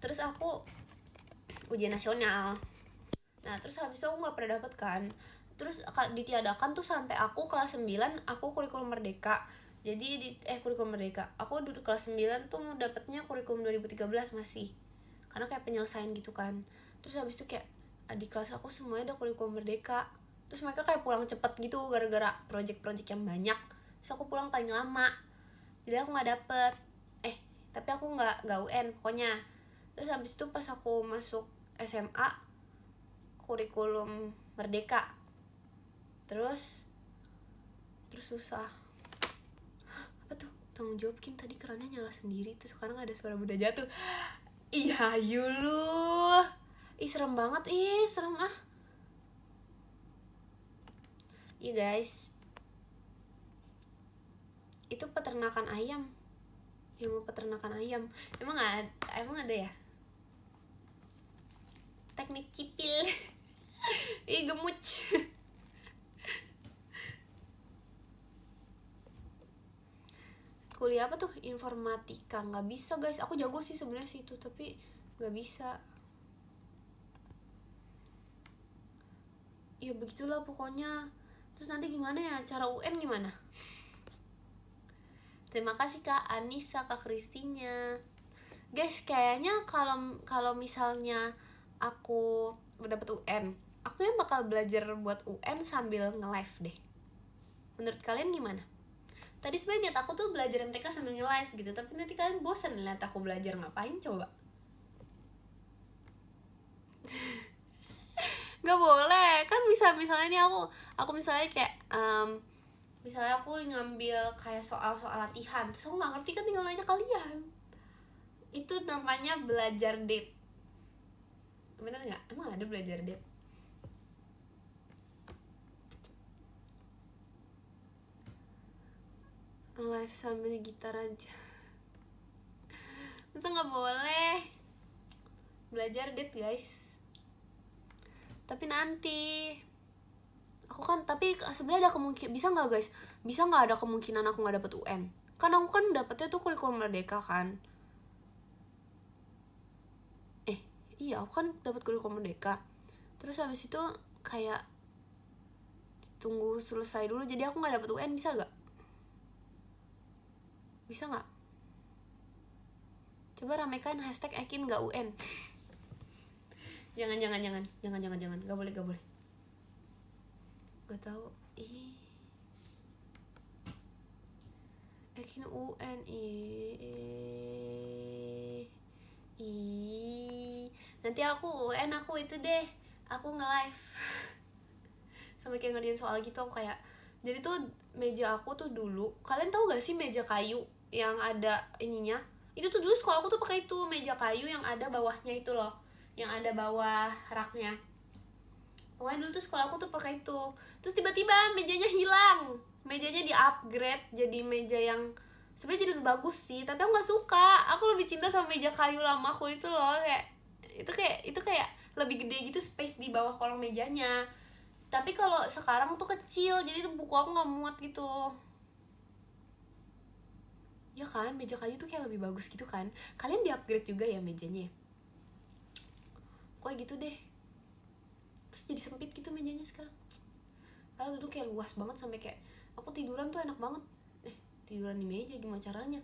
Terus aku ujian nasional, nah terus habis itu aku nggak pernah dapet kan. Terus ditiadakan tuh sampai aku kelas 9 aku kurikulum merdeka. Jadi kurikulum merdeka, aku duduk kelas 9 tuh dapetnya kurikulum 2013 masih, karena kayak penyelesaian gitu kan. Terus habis itu kayak di kelas aku semuanya ada kurikulum merdeka. Terus mereka kayak pulang cepet gitu gara-gara project-project yang banyak. Terus aku pulang paling lama, jadi aku nggak dapet. Tapi aku nggak UN pokoknya. Terus habis itu pas aku masuk SMA kurikulum merdeka, terus susah. Apa tuh? Tanggung jawab Kin, tadi kerannya nyala sendiri terus sekarang ada suara benda jatuh. Iya yulu. Serem banget, serem ah. Iya guys, itu peternakan ayam, ilmu peternakan ayam. Emang ada ya teknik cipil. Ih gemuc. Kuliah apa tuh? Informatika. Nggak bisa guys, aku jago sih sebenarnya sih itu, tapi nggak bisa. Ya begitulah pokoknya. Terus nanti gimana ya, cara UN gimana? Terima kasih Kak Anissa, Kak Kristinya. Guys, kayaknya kalau misalnya aku dapat UN, aku yang bakal belajar buat UN sambil nge-live deh. Menurut kalian gimana? Tadi sebenarnya niat aku tuh belajar MTK sambil nge-live gitu, tapi nanti kalian bosan lihat aku belajar ngapain coba. Nggak boleh kan, misalnya nih aku misalnya kayak misalnya aku ngambil kayak soal latihan, terus aku nggak ngerti kan, tinggal nanya kalian. Itu namanya belajar date. Bener nggak? Emang ada belajar date? Live sambil gitar aja. Masa nggak boleh? Belajar date guys. Tapi nanti aku kan, tapi sebenarnya ada kemungkinan, bisa nggak guys? Bisa nggak ada kemungkinan aku nggak dapet UN? Kan aku kan dapetnya tuh kurikulum merdeka kan. Iya, aku kan dapat kurikulum merdeka. Terus habis itu kayak tunggu selesai dulu, jadi aku nggak dapet UN, bisa nggak? Bisa nggak? Coba ramekan hashtag Ekin nggak UN. jangan, nggak boleh. Gak tahu. Ekin UN nanti aku UN aku itu deh aku nge-live sama kayak ngerjain soal gitu. Aku kayak, jadi tuh meja aku tuh dulu, kalian tahu gak sih meja kayu yang ada ininya? Itu tuh dulu sekolah aku tuh pakai itu, meja kayu yang ada bawahnya itu loh, yang ada bawah raknya. Pokoknya dulu tuh sekolah aku tuh pakai itu. Terus tiba-tiba mejanya hilang, mejanya di upgrade jadi meja yang sebenarnya jadi lebih bagus sih, tapi aku nggak suka. Aku lebih cinta sama meja kayu lama aku itu loh. Kayak itu kayak lebih gede gitu space di bawah kolong mejanya. Tapi kalau sekarang tuh kecil, jadi tuh buku aku nggak muat gitu. Ya kan, meja kayu tuh kayak lebih bagus gitu kan. Kalian di upgrade juga ya mejanya? Kok gitu deh. Terus jadi sempit gitu mejanya sekarang. Padahal dulu kayak luas banget, sampai kayak aku tiduran tuh enak banget. Tiduran di meja gimana caranya?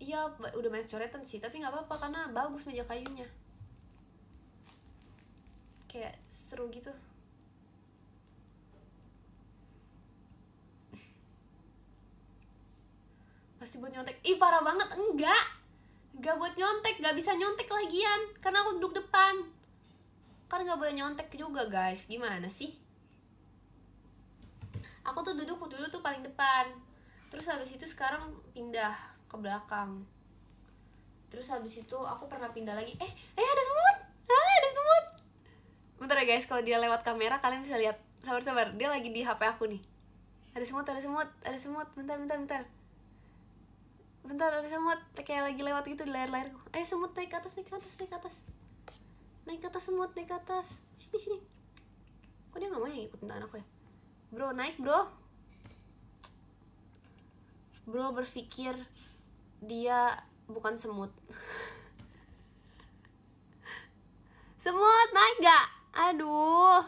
Iya, udah banyak coretan sih, tapi nggak apa-apa karena bagus meja kayunya. Kayak seru gitu. Pasti buat nyontek. Ih, parah banget. Enggak buat nyontek, nggak bisa nyontek lagian karena aku duduk depan. Kan nggak boleh nyontek juga guys, gimana sih? Aku tuh duduk dulu tuh paling depan, terus habis itu sekarang pindah ke belakang. Terus habis itu aku pernah pindah lagi. Ada semut. Ada semut. Bentar ya guys, kalau dia lewat kamera kalian bisa lihat. Sabar, dia lagi di HP aku nih. Ada semut. Bentar, ada semut kayak lagi lewat gitu di layar-layarku. Semut, naik ke atas. Naik ke atas semut, naik ke atas. Sini. Kok dia nggak mau yang ikutin aku ya? Bro, naik bro. Bro berpikir dia bukan semut. Semut, naik gak? Aduh.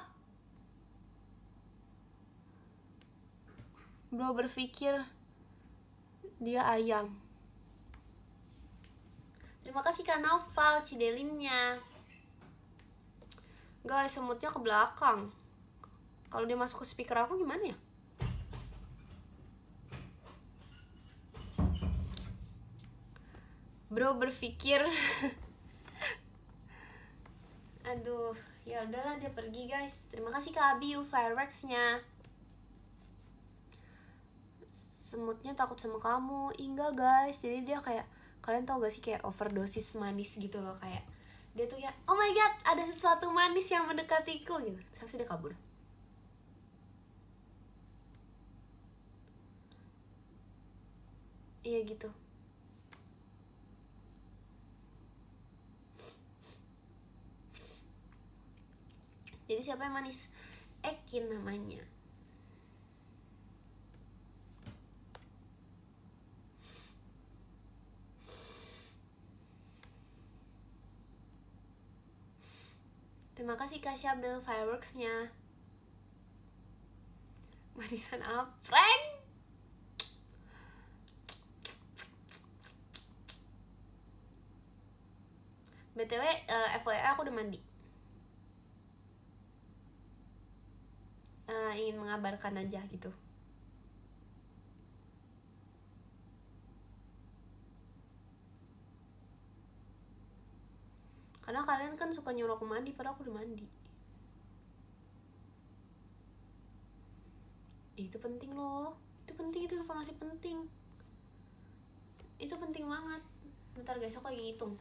Bro berpikir dia ayam. Terima kasih Kak Naufal Cidelinnya. Guys, semutnya ke belakang. Kalau dia masuk ke speaker aku gimana ya? Bro berpikir aduh, ya udahlah dia pergi guys. Terima kasih Kak Abiu fireworksnya. Semutnya takut sama kamu. Enggak guys, jadi dia kayak, kalian tau gak sih kayak overdosis manis gitu loh. Kayak dia tuh ya, oh my god, ada sesuatu manis yang mendekatiku gitu. Terus dia kabur. Iya gitu. Jadi siapa yang manis? Ekin namanya. Terima kasih Kak Syabel fireworksnya. Manisan apa? Frank! BTW, FYI aku udah mandi. Ingin mengabarkan aja gitu. Karena kalian kan suka nyuruh aku mandi, padahal aku udah mandi. Itu penting loh. Itu penting, itu informasi penting. Itu penting banget. Bentar guys, aku lagi ngitung.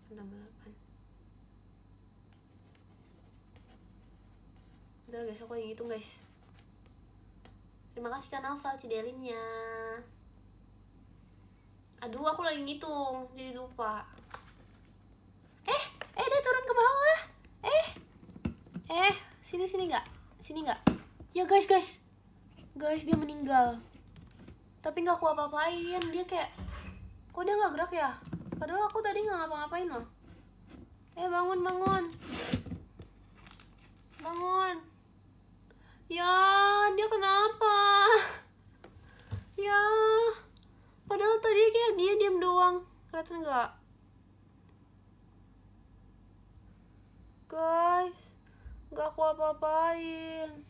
4 tambah 8. Bentar guys, aku lagi ngitung guys. Terima kasih Kak Naufal Cidelinnya. Aduh, aku lagi ngitung, jadi lupa. Dia turun ke bawah. Sini nggak? Sini nggak? Ya guys, dia meninggal. Tapi nggak aku apa-apain. Dia kayak, kok dia nggak gerak ya? Padahal aku tadi nggak ngapa-ngapain loh. Bangun. Ya, dia kenapa? Ya, padahal tadi kayak dia diam doang. Kelihatan nggak? Guys, nggak aku apa-apain.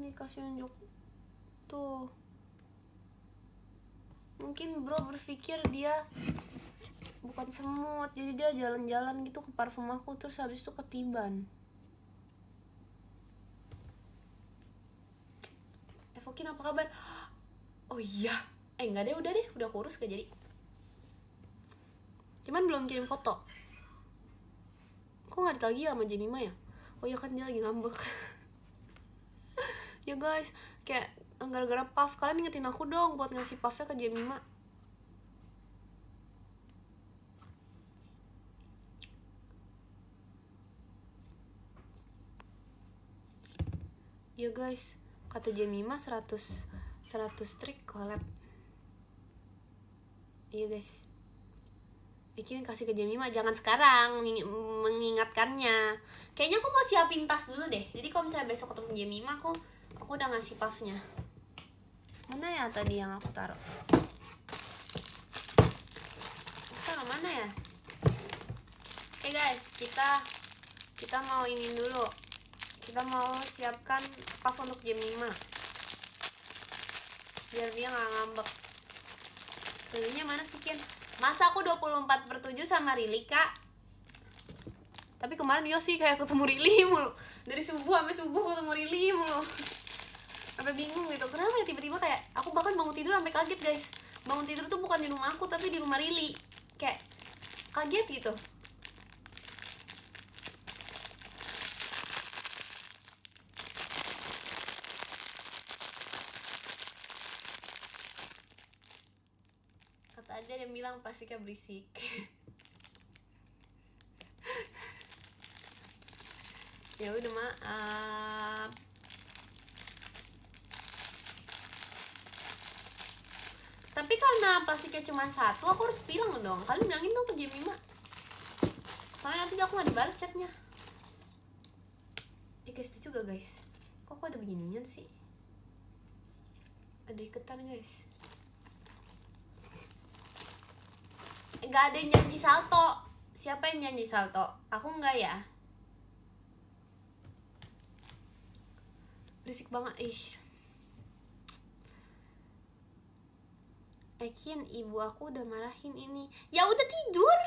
Ini kasih unjuk tuh. Mungkin bro berpikir dia bukan semut, jadi dia jalan-jalan gitu ke parfum aku, terus habis itu ketiban. Evokin apa kabar? Oh iya, enggak deh, udah kurus gak jadi. Cuman belum kirim foto. Kok nggak ditagih sama Jemima ya? Oh iya kan dia lagi ngambek. Ya guys, kayak gara-gara puff, kalian ingetin aku dong buat ngasih puffnya ke Jemima. Ya guys, kata Jemima 100 trik collab. Iya guys, Ekin kasih ke Jemima, jangan sekarang mengingatkannya. Kayaknya aku mau siapin tas dulu deh. Jadi kalau misalnya besok ketemu Jemima, aku udah ngasih puffnya. Mana ya tadi yang aku taruh? Taruh mana ya? Oke guys, kita mau ini dulu. Kita mau siapkan puff untuk Jemima biar dia gak ngambek. Dulunya mana sih Ken? Masa aku 24/7 sama Rili kak? Tapi kemarin yo sih kayak ketemu Rili mulu. Dari subuh sampai subuh ketemu Rili mulu. Sampai bingung gitu, kenapa ya tiba-tiba kayak aku bahkan bangun tidur sampai kaget guys. Bangun tidur tuh bukan di rumah aku tapi di rumah Rili. Kayak kaget gitu. Kata aja dia bilang pasti kayak berisik. Ya udah maaf. Tapi karena plastiknya cuma satu, aku harus bilang dong. Kalian bilangin dong ke Jemima. Soalnya nanti aku gak dibalas chatnya. Guys, itu juga guys. Kok ada beginian sih? Ada iketan guys. Gak ada yang janji salto. Siapa yang janji salto? Aku enggak ya. Berisik banget Ekin, ibu aku udah marahin ini. Ya udah tidur.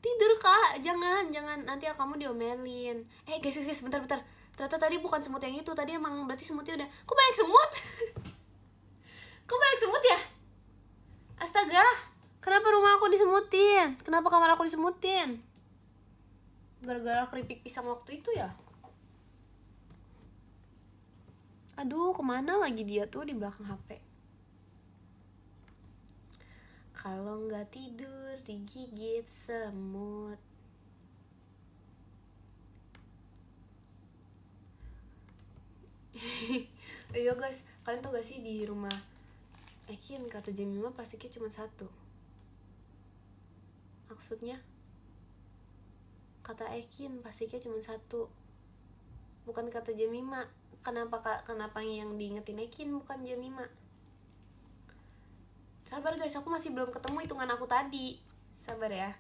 Tidur kak, jangan nanti kamu diomelin. Guys, bentar. Ternyata tadi bukan semut yang itu, tadi emang berarti semutnya udah. Kok banyak semut? Kok banyak semut ya? Astaga, kenapa rumah aku disemutin? Kenapa kamar aku disemutin? Gara-gara keripik pisang waktu itu ya? Aduh, kemana lagi dia tuh di belakang HP? Kalau nggak tidur digigit semut. Iya guys, kalian tau gak sih di rumah Ekin kata Jemima plastiknya cuma satu. Maksudnya kata Ekin plastiknya cuma satu, bukan kata Jemima. Kenapa yang diingetin Ekin bukan Jemima? Sabar guys, aku masih belum ketemu hitungan aku tadi. Sabar ya.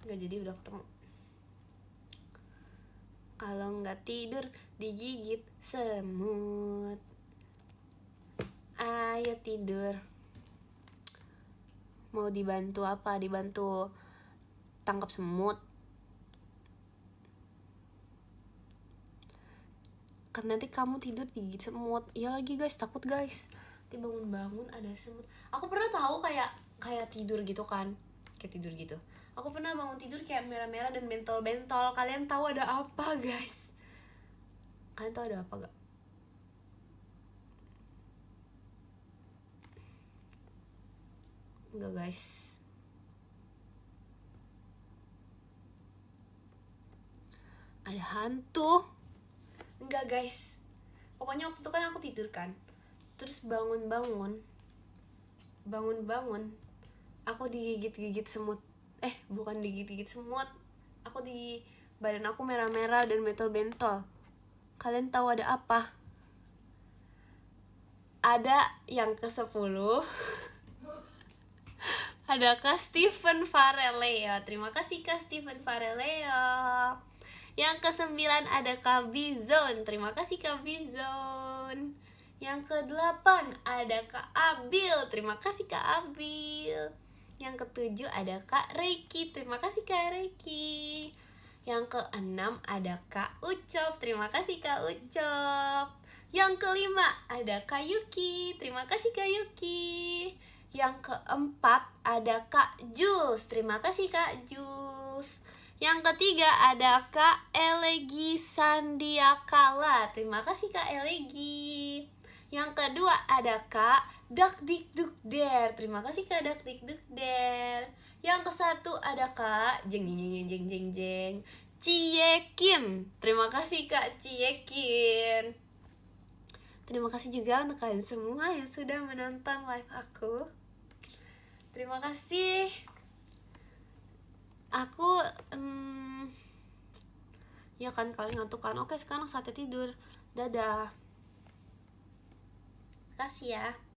Gak jadi udah ketemu. Kalau nggak tidur digigit semut. Ayo tidur. Mau dibantu apa? Dibantu tangkap semut? Kan nanti kamu tidur digigit semut. Iya lagi guys, takut guys. Nanti bangun-bangun ada semut. Aku pernah tahu kayak tidur gitu kan. Kayak tidur gitu. Aku pernah bangun tidur kayak merah-merah dan bentol-bentol. Kalian tahu ada apa guys? Kalian tahu ada apa gak? Enggak guys. Ada hantu. Enggak guys. Pokoknya waktu itu kan aku tidur kan. Terus bangun-bangun aku digigit-gigit semut. Bukan digigit-gigit semut. Aku di badan aku merah-merah dan bentol-bentol. Kalian tahu ada apa? Ada yang ke-10 Ada Kak Steven Fareleo. Terima kasih Kak Steven Fareleo. Yang ke-9 ada Kak Bizon. Terima kasih Kak Bizon. Yang ke-8 ada Kak Abil. Terima kasih Kak Abil. Yang ke-7 ada Kak Reiki. Terima kasih Kak Reiki. Yang ke-6 ada Kak Ucop. Terima kasih Kak Ucop. Yang ke-5 ada Kak Yuki. Terima kasih Kak Yuki. Yang ke-4 ada Kak Jus. Terima kasih Kak Jus. Yang ketiga ada Kak Elegi Sandiakala. Terima kasih Kak Elegi. Yang kedua ada Kak Dakdikdukder. Terima kasih Kak Dakdikdukder. Yang ke-1 ada Kak jeng jeng jeng jeng jeng jeng Ciekin. Terima kasih Kak Ciekin. Terima kasih juga untuk kalian semua yang sudah menonton live aku. Terima kasih. Aku ya kan kalian ngantuk kan. Oke, sekarang saatnya tidur. Dadah. Terima kasih ya.